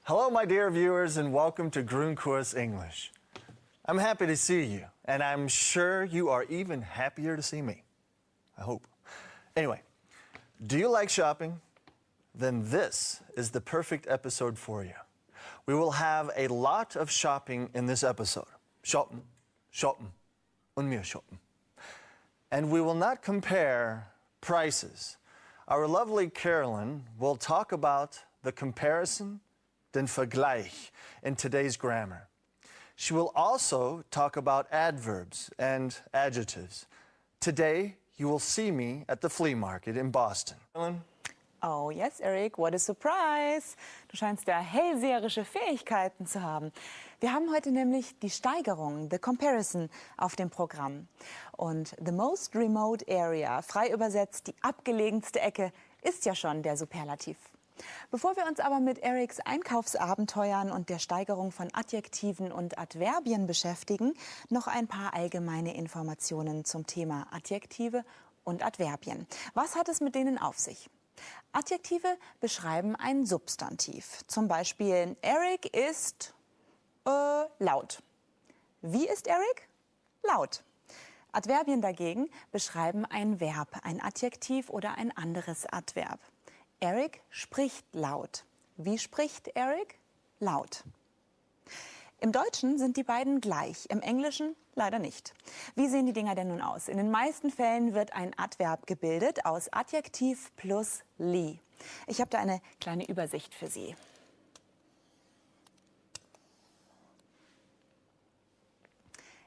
Hello, my dear viewers, and welcome to Grundkurs English. I'm happy to see you, and I'm sure you are even happier to see me. I hope. Anyway, do you like shopping? Then this is the perfect episode for you. We will have a lot of shopping in this episode. Shoppen, shoppen, und mehr shoppen. And we will not compare prices. Our lovely Carolyn will talk about the comparison, den Vergleich, in today's grammar. She will also talk about adverbs and adjectives. Today, you will see me at the flea market in Boston. Carolyn? Oh, yes, Eric, what a surprise. Du scheinst ja hellseherische Fähigkeiten zu haben. Wir haben heute nämlich die Steigerung, the comparison, auf dem Programm. Und the most remote area, frei übersetzt die abgelegenste Ecke, ist ja schon der Superlativ. Bevor wir uns aber mit Erics Einkaufsabenteuern und der Steigerung von Adjektiven und Adverbien beschäftigen, noch ein paar allgemeine Informationen zum Thema Adjektive und Adverbien. Was hat es mit denen auf sich? Adjektive beschreiben ein Substantiv. Zum Beispiel, Eric ist laut. Wie ist Eric? Laut. Adverbien dagegen beschreiben ein Verb, ein Adjektiv oder ein anderes Adverb. Eric spricht laut. Wie spricht Eric? Laut. Im Deutschen sind die beiden gleich, im Englischen leider nicht. Wie sehen die Dinger denn nun aus? In den meisten Fällen wird ein Adverb gebildet aus Adjektiv plus li. Ich habe da eine kleine Übersicht für Sie.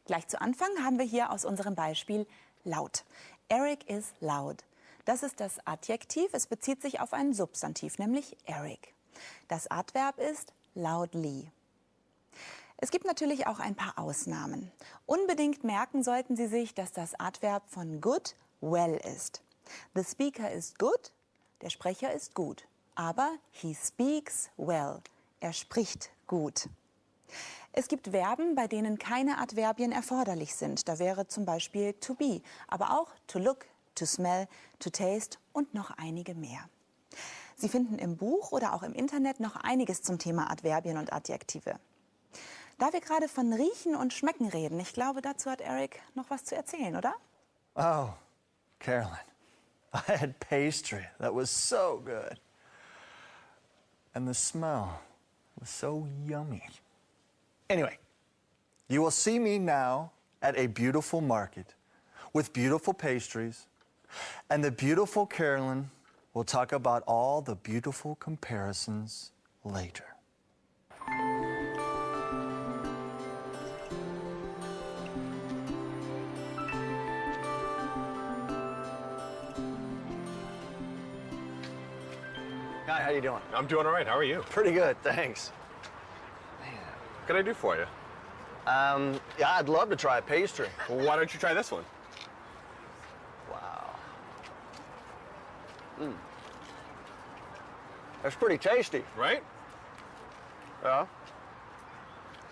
Gleich zu Anfang haben wir hier aus unserem Beispiel laut. Eric is loud. Das ist das Adjektiv, es bezieht sich auf ein Substantiv, nämlich Eric. Das Adverb ist loudly. Es gibt natürlich auch ein paar Ausnahmen. Unbedingt merken sollten Sie sich, dass das Adverb von good well ist. The speaker is good, der Sprecher ist gut. Aber he speaks well, er spricht gut. Es gibt Verben, bei denen keine Adverbien erforderlich sind. Da wäre zum Beispiel to be, aber auch to look, to smell, to taste und noch einige mehr. Sie finden im Buch oder auch im Internet noch einiges zum Thema Adverbien und Adjektive. Da wir gerade von Riechen und Schmecken reden, ich glaube, dazu hat Eric noch was zu erzählen, oder? Oh, Carolyn, I had pastry that was so good. And the smell was so yummy. Anyway, you will see me now at a beautiful market with beautiful pastries, and the beautiful Carolyn will talk about all the beautiful comparisons later. Hi, how you doing? I'm doing all right. How are you? Pretty good, thanks. What can I do for you? Yeah, I'd love to try a pastry. Well, why don't you try this one? Wow. That's pretty tasty. Right? Yeah.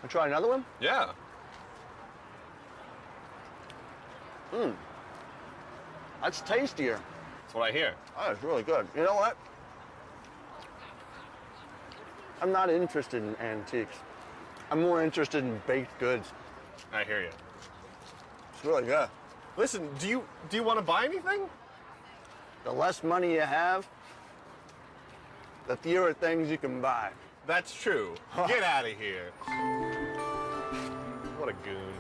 I'll try another one? Yeah. That's tastier. That's what I hear. Oh, it's really good. You know what? I'm not interested in antiques. I'm more interested in baked goods. I hear you. It's really good. Listen, do you want to buy anything? The less money you have, the fewer things you can buy. That's true. Get out of here. What a goon.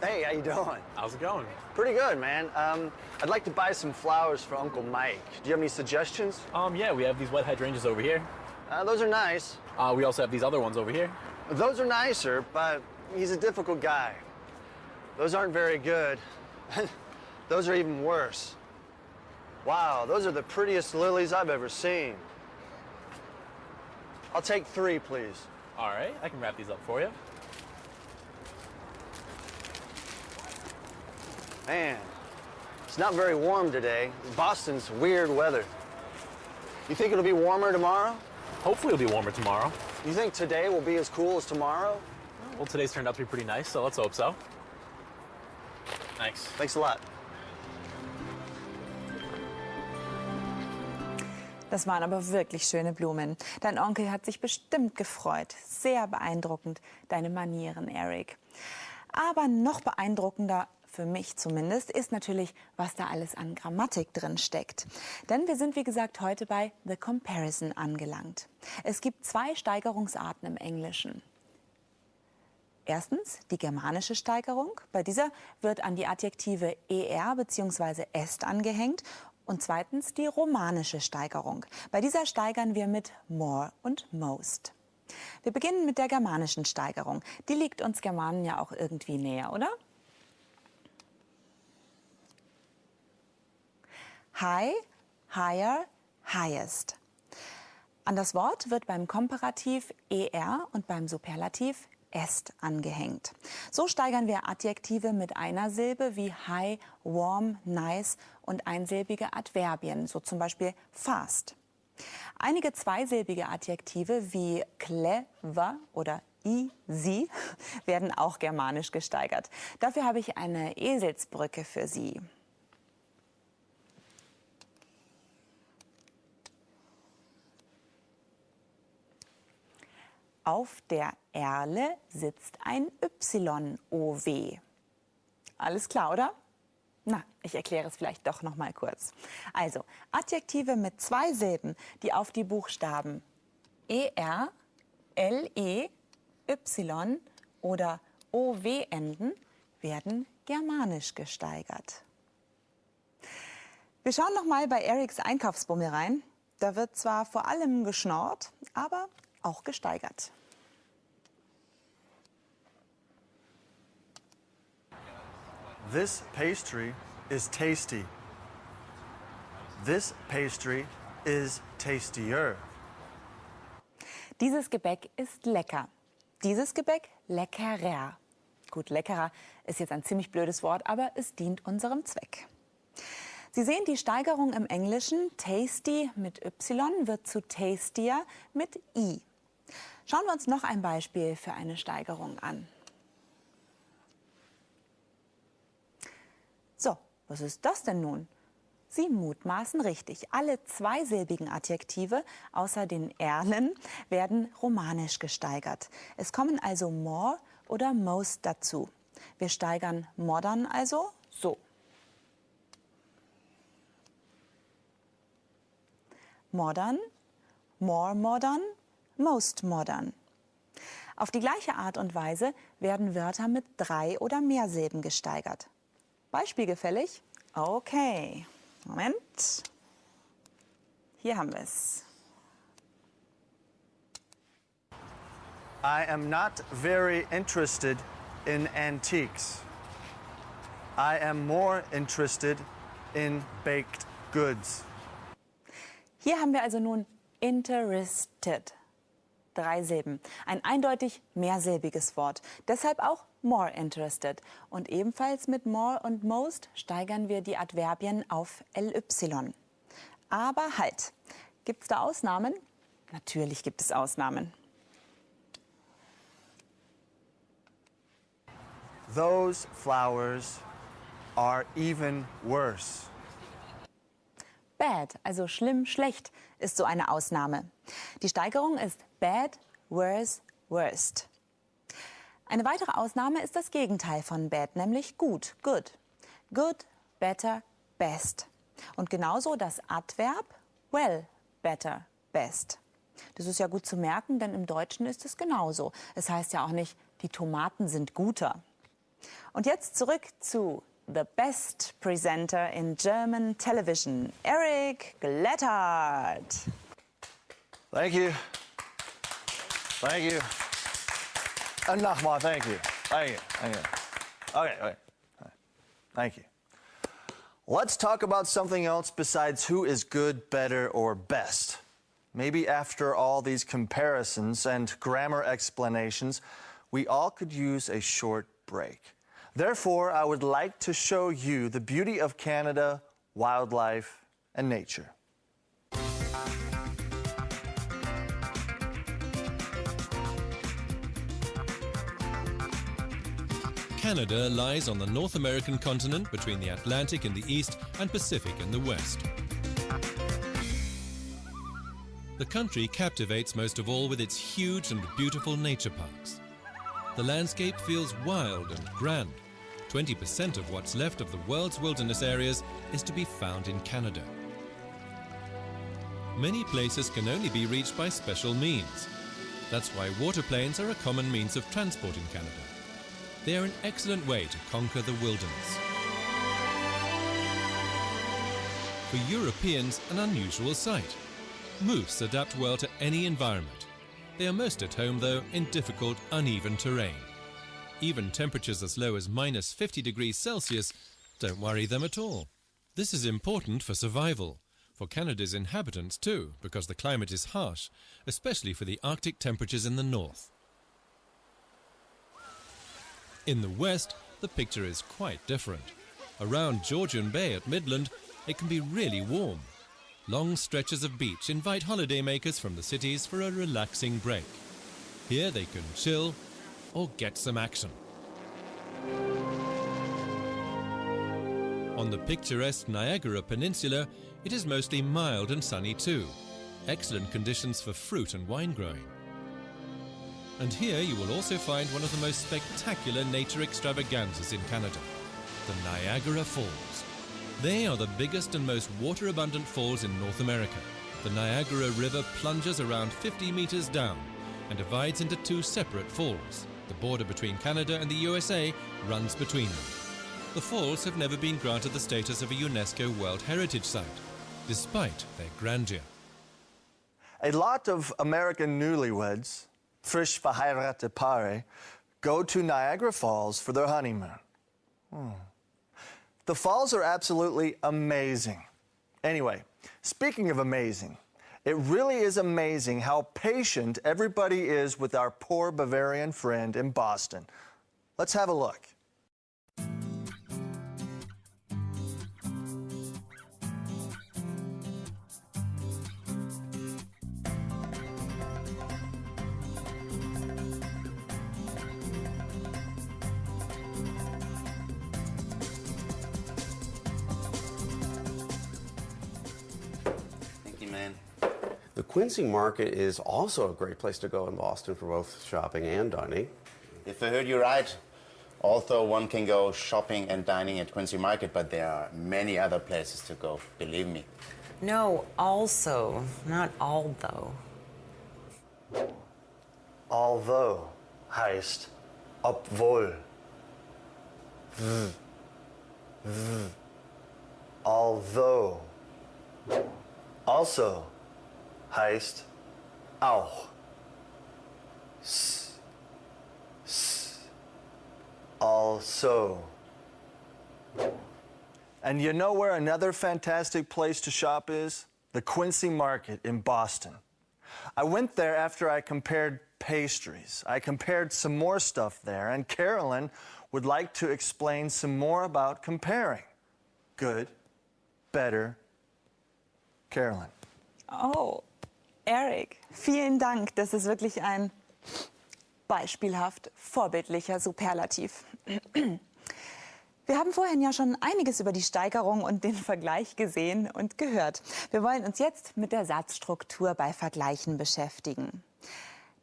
Hey, how you doing? How's it going? Pretty good, man. I'd like to buy some flowers for Uncle Mike. Do you have any suggestions? Yeah, we have these wet hydrangeas over here. Those are nice. We also have these other ones over here. Those are nicer, but he's a difficult guy. Those aren't very good. Those are even worse. Wow, those are the prettiest lilies I've ever seen. I'll take 3, please. All right, I can wrap these up for you. Man, It's not very warm today. Boston's weird weather. You think it'll be warmer tomorrow? Hopefully it'll be warmer tomorrow. You think today will be as cool as tomorrow? Well, today's turned out to be pretty nice, so let's hope so. Thanks. Thanks a lot. Das waren aber wirklich schöne Blumen. Dein Onkel hat sich bestimmt gefreut. Sehr beeindruckend, deine Manieren, Eric. Aber noch beeindruckender, für mich zumindest, ist natürlich, was da alles an Grammatik drin steckt. Denn wir sind, wie gesagt, heute bei The Comparison angelangt. Es gibt 2 Steigerungsarten im Englischen. Erstens die germanische Steigerung. Bei dieser wird an die Adjektive er bzw. est angehängt. Und zweitens die romanische Steigerung. Bei dieser steigern wir mit more und most. Wir beginnen mit der germanischen Steigerung. Die liegt uns Germanen ja auch irgendwie näher, oder? High, higher, highest. An das Wort wird beim Komparativ er und beim Superlativ est angehängt. So steigern wir Adjektive mit einer Silbe wie high, warm, nice und einsilbige Adverbien, so zum Beispiel fast. Einige zweisilbige Adjektive wie clever oder easy werden auch germanisch gesteigert. Dafür habe ich eine Eselsbrücke für Sie. Auf der Erle sitzt ein Y-O-W. Alles klar, oder? Na, ich erkläre es vielleicht doch noch mal kurz. Also, Adjektive mit 2 Silben, die auf die Buchstaben ER, LE, Y oder OW enden, werden germanisch gesteigert. Wir schauen noch mal bei Erics Einkaufsbummel rein. Da wird zwar vor allem geschnorrt, aber auch gesteigert. This pastry is tasty. This pastry is tastier. Dieses Gebäck ist lecker. Dieses Gebäck leckerer. Gut, leckerer ist jetzt ein ziemlich blödes Wort, aber es dient unserem Zweck. Sie sehen die Steigerung im Englischen. Tasty mit Y wird zu tastier mit I. Schauen wir uns noch ein Beispiel für eine Steigerung an. So, was ist das denn nun? Sie mutmaßen richtig. Alle zweisilbigen Adjektive außer den Erlen werden romanisch gesteigert. Es kommen also more oder most dazu. Wir steigern modern also so. Modern, more modern, most modern. Auf die gleiche Art und Weise werden Wörter mit 3 oder mehr Silben gesteigert. Beispielgefällig? Okay. Moment. Hier haben wir es. I am not very interested in antiques. I am more interested in baked goods. Hier haben wir also nun interested. 3 Silben. Ein eindeutig mehrsilbiges Wort. Deshalb auch more interested. Und ebenfalls mit more und most steigern wir die Adverbien auf ly. Aber halt, gibt es da Ausnahmen? Natürlich gibt es Ausnahmen. Those flowers are even worse. Bad, also schlimm, schlecht, ist so eine Ausnahme. Die Steigerung ist bad, worse, worst. Eine weitere Ausnahme ist das Gegenteil von bad, nämlich gut, good. Good, better, best. Und genauso das Adverb well, better, best. Das ist ja gut zu merken, denn im Deutschen ist es genauso. Es heißt ja auch nicht, die Tomaten sind guter. Und jetzt zurück zu the best presenter in German television, Eric Glettard. Thank you. Thank you. And nochmal, thank you. Thank you. Thank you. Okay. Thank you. Let's talk about something else besides who is good, better, or best. Maybe after all these comparisons and grammar explanations, we all could use a short break. Therefore, I would like to show you the beauty of Canada, wildlife, and nature. Canada lies on the North American continent between the Atlantic in the east and Pacific in the west. The country captivates most of all with its huge and beautiful nature parks. The landscape feels wild and grand. 20% of what's left of the world's wilderness areas is to be found in Canada. Many places can only be reached by special means. That's why waterplanes are a common means of transport in Canada. They are an excellent way to conquer the wilderness. For Europeans, an unusual sight. Moose adapt well to any environment. They are most at home, though, in difficult, uneven terrain. Even temperatures as low as -50 degrees Celsius don't worry them at all. This is important for survival, for Canada's inhabitants too, because the climate is harsh, especially for the Arctic temperatures in the north. In the west, the picture is quite different. Around Georgian Bay at Midland, it can be really warm. Long stretches of beach invite holidaymakers from the cities for a relaxing break. Here they can chill or get some action. On the picturesque Niagara Peninsula, it is mostly mild and sunny too. Excellent conditions for fruit and wine growing. And here you will also find one of the most spectacular nature extravaganzas in Canada, the Niagara Falls. They are the biggest and most water-abundant falls in North America. The Niagara River plunges around 50 meters down and divides into two separate falls. The border between Canada and the USA runs between them. The falls have never been granted the status of a UNESCO World Heritage Site, despite their grandeur. A lot of American newlyweds, frisch verheiratete Paare, go to Niagara Falls for their honeymoon. The falls are absolutely amazing. Anyway, speaking of amazing, it really is amazing how patient everybody is with our poor Bavarian friend in Boston. Let's have a look. The Quincy Market is also a great place to go in Boston for both shopping and dining. If I heard you right, although one can go shopping and dining at Quincy Market, but there are many other places to go, believe me. No, also, not although. Although heißt obwohl. Although. Also heißt auch. Also. And you know where another fantastic place to shop is? The Quincy Market in Boston. I went there after I compared pastries. I compared some more stuff there, and Carolyn would like to explain some more about comparing. Good, better, Carolyn. Oh, Eric, vielen Dank. Das ist wirklich ein beispielhaft vorbildlicher Superlativ. Wir haben vorhin ja schon einiges über die Steigerung und den Vergleich gesehen und gehört. Wir wollen uns jetzt mit der Satzstruktur bei Vergleichen beschäftigen.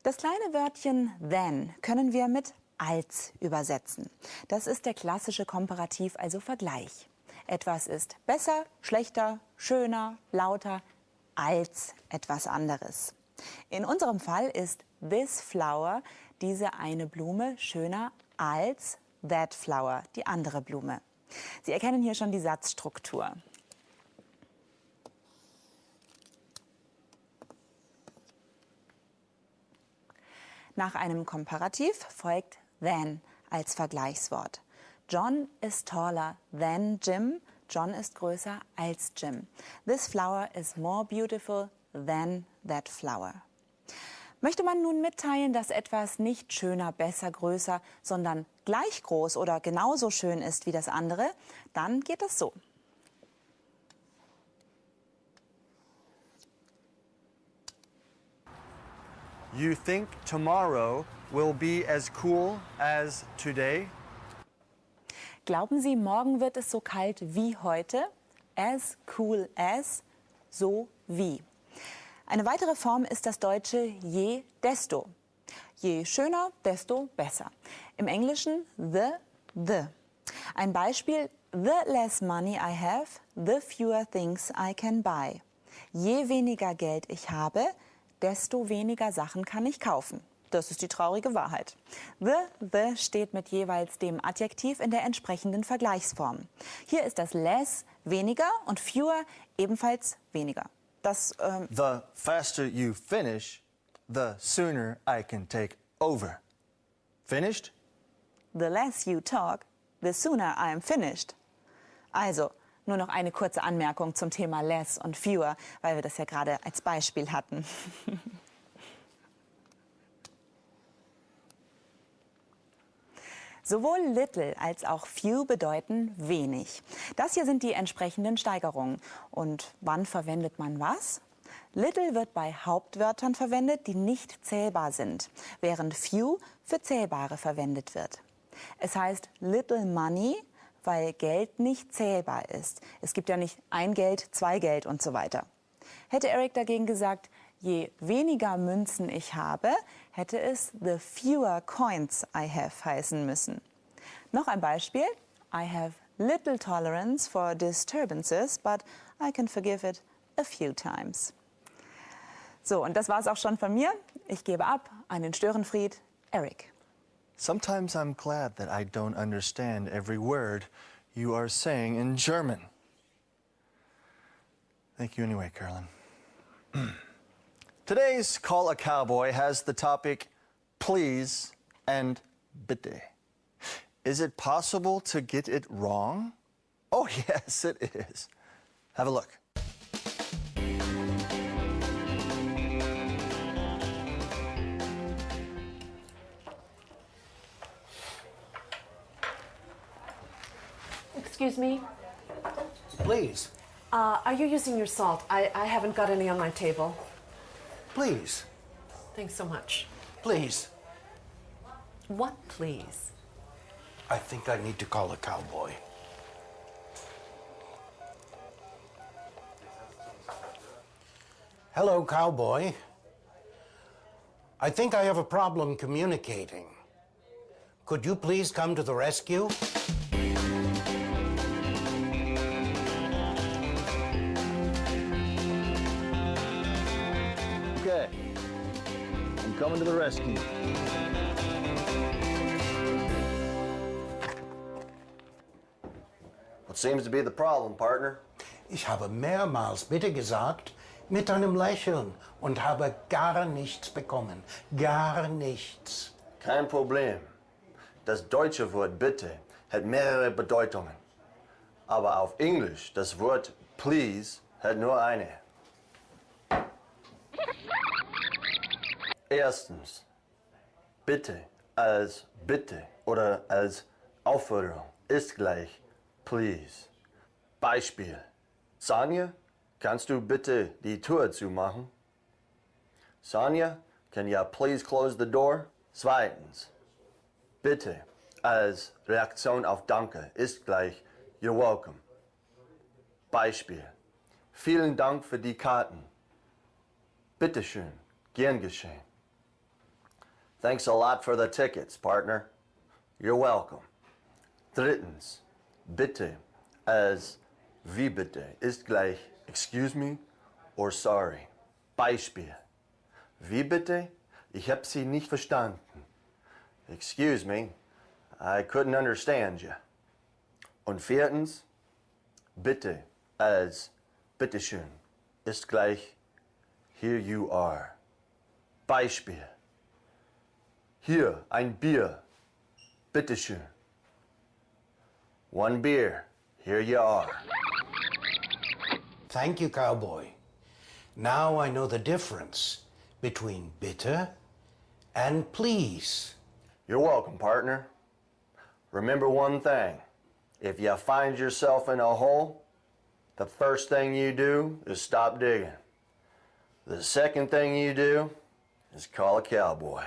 Das kleine Wörtchen than können wir mit als übersetzen. Das ist der klassische Komparativ, also Vergleich. Etwas ist besser, schlechter, schöner, lauter als etwas anderes. In unserem Fall ist this flower, diese eine Blume, schöner als that flower, die andere Blume. Sie erkennen hier schon die Satzstruktur. Nach einem Komparativ folgt than als Vergleichswort. John is taller than Jim. John ist größer als Jim. This flower is more beautiful than that flower. Möchte man nun mitteilen, dass etwas nicht schöner, besser, größer, sondern gleich groß oder genauso schön ist wie das andere, dann geht es so. You think tomorrow will be as cool as today? Glauben Sie, morgen wird es so kalt wie heute? As cool as, so wie. Eine weitere Form ist das deutsche je, desto. Je schöner, desto besser. Im Englischen the. Ein Beispiel: The less money I have, the fewer things I can buy. Je weniger Geld ich habe, desto weniger Sachen kann ich kaufen. Das ist die traurige Wahrheit. The steht mit jeweils dem Adjektiv in der entsprechenden Vergleichsform. Hier ist das less weniger und fewer ebenfalls weniger. The faster you finish, the sooner I can take over. Finished? The less you talk, the sooner I am finished. Also, nur noch eine kurze Anmerkung zum Thema less und fewer, weil wir das ja gerade als Beispiel hatten. Sowohl little als auch few bedeuten wenig. Das hier sind die entsprechenden Steigerungen. Und wann verwendet man was? Little wird bei Hauptwörtern verwendet, die nicht zählbar sind, während few für zählbare verwendet wird. Es heißt little money, weil Geld nicht zählbar ist. Es gibt ja nicht ein Geld, zwei Geld und so weiter. Hätte Eric dagegen gesagt, je weniger Münzen ich habe, hätte es the fewer coins I have heißen müssen. Noch ein Beispiel. I have little tolerance for disturbances, but I can forgive it a few times. So, und das war's auch schon von mir. Ich gebe ab an den Störenfried, Eric. Sometimes I'm glad that I don't understand every word you are saying in German. Thank you anyway, Carolyn. Today's Call a Cowboy has the topic please and bitte. Is it possible to get it wrong? Oh, yes, it is. Have a look. Excuse me, Please, are you using your salt? I haven't got any on my table. please, Thanks so much. please. What, please? I think I need to call a cowboy. Hello, cowboy. I think I have a problem communicating. Could you please come to the rescue? Okay, I'm coming to the rescue. What seems to be the problem, partner? Ich habe mehrmals bitte gesagt, mit einem Lächeln, und habe gar nichts bekommen. Gar nichts. Kein Problem. Das deutsche Wort bitte hat mehrere Bedeutungen. Aber auf Englisch, das Wort please hat nur eine. Erstens, bitte als bitte oder als Aufforderung ist gleich please. Beispiel. Sonja, kannst du bitte die Tür zumachen? Sonja, can you please close the door? Zweitens, bitte als Reaktion auf Danke ist gleich you're welcome. Beispiel. Vielen Dank für die Karten. Bitteschön, gern geschehen. Thanks a lot for the tickets, partner. You're welcome. Drittens, bitte als wie bitte ist gleich excuse me or sorry. Beispiel. Wie bitte? Ich habe Sie nicht verstanden. Excuse me, I couldn't understand you. Und viertens, bitte als bitteschön ist gleich here you are. Beispiel. Hier ein Bier. Bitteschön. One beer. Here you are. Thank you, cowboy. Now I know the difference between bitte and please. You're welcome, partner. remember one thing. If you find yourself in a hole, the first thing you do is stop digging. The second thing you do is call a cowboy.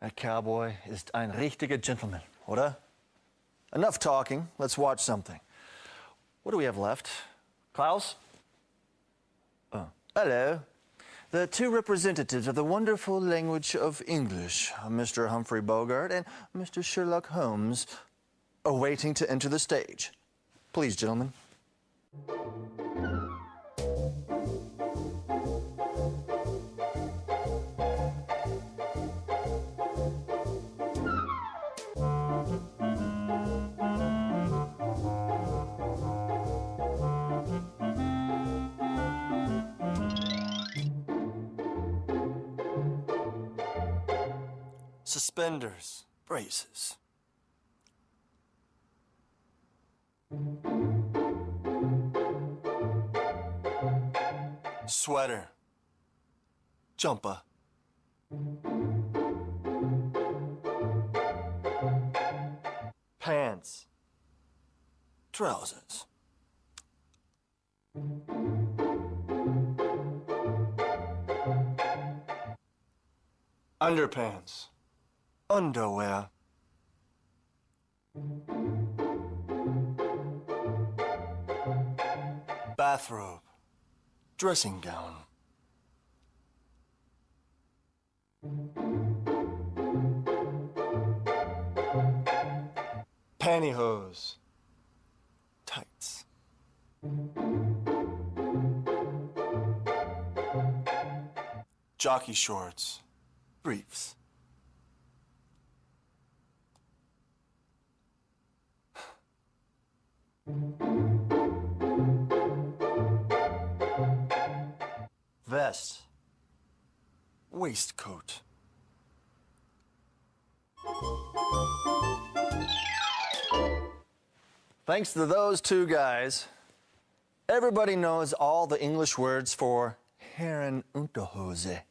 That cowboy ist ein richtiger gentleman, oder? Enough talking. Let's watch something. What do we have left? Klaus? Oh, hello. The two representatives of the wonderful language of English, Mr. Humphrey Bogart and Mr. Sherlock Holmes, are waiting to enter the stage. Please, gentlemen. Suspenders, braces. Sweater, jumper. Pants, trousers. Underpants, underwear. Bathrobe, dressing gown. Pantyhose, tights. Jockey shorts, briefs. Vest, waistcoat. Thanks to those two guys, everybody knows all the English words for Herrenunterhose.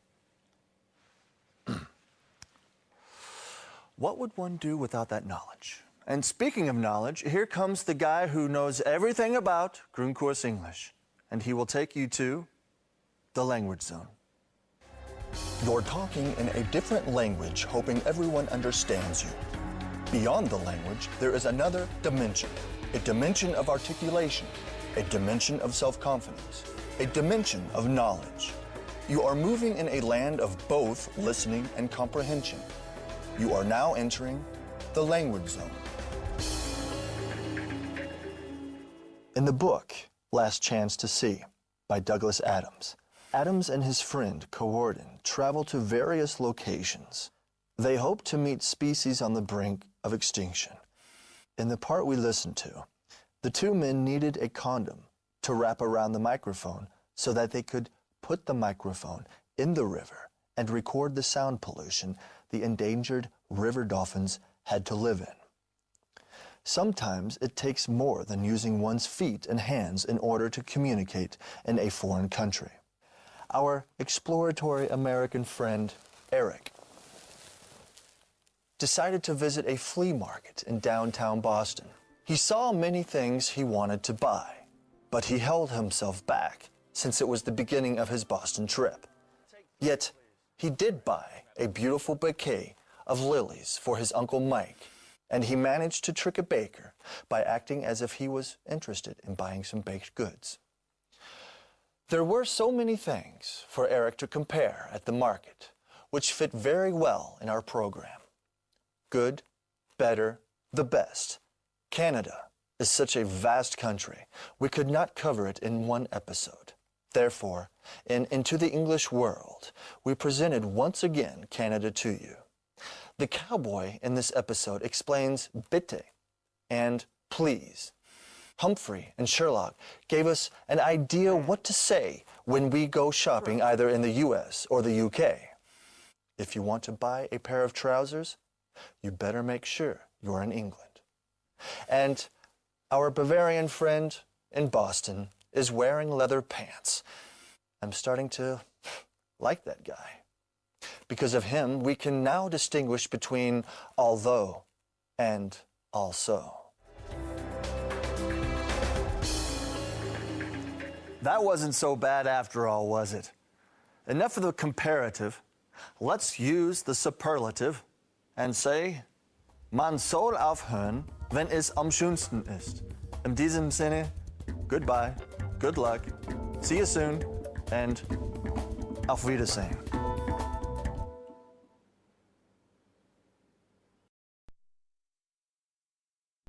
What would one do without that knowledge? And speaking of knowledge, here comes the guy who knows everything about Grundkurs English, and he will take you to the language zone. You're talking in a different language, hoping everyone understands you. Beyond the language, there is another dimension, a dimension of articulation, a dimension of self-confidence, a dimension of knowledge. You are moving in a land of both listening and comprehension. You are now entering the language zone. In the book, Last Chance to See, by Douglas Adams, Adams and his friend, Coorden, travel to various locations. They hope to meet species on the brink of extinction. In the part we listened to, the two men needed a condom to wrap around the microphone so that they could put the microphone in the river and record the sound pollution the endangered river dolphins had to live in. Sometimes it takes more than using one's feet and hands in order to communicate in a foreign country. Our exploratory American friend, Eric, decided to visit a flea market in downtown Boston. He saw many things he wanted to buy, but he held himself back since it was the beginning of his Boston trip. Yet, he did buy a beautiful bouquet of lilies for his Uncle Mike, and he managed to trick a baker by acting as if he was interested in buying some baked goods. There were so many things for Eric to compare at the market, which fit very well in our program. Good, better, the best. Canada is such a vast country, we could not cover it in one episode. Therefore, in Into the English World, we presented once again Canada to you. The cowboy in this episode explains bitte and please. Humphrey and Sherlock gave us an idea what to say when we go shopping either in the US or the UK. If you want to buy a pair of trousers, you better make sure you're in England. And our Bavarian friend in Boston is wearing leather pants. I'm starting to like that guy. Because of him, we can now distinguish between although and also. That wasn't so bad after all, was it? Enough of the comparative. Let's use the superlative and say, man soll aufhören, wenn es am schönsten ist. In diesem Sinne, goodbye, good luck, see you soon, and auf Wiedersehen.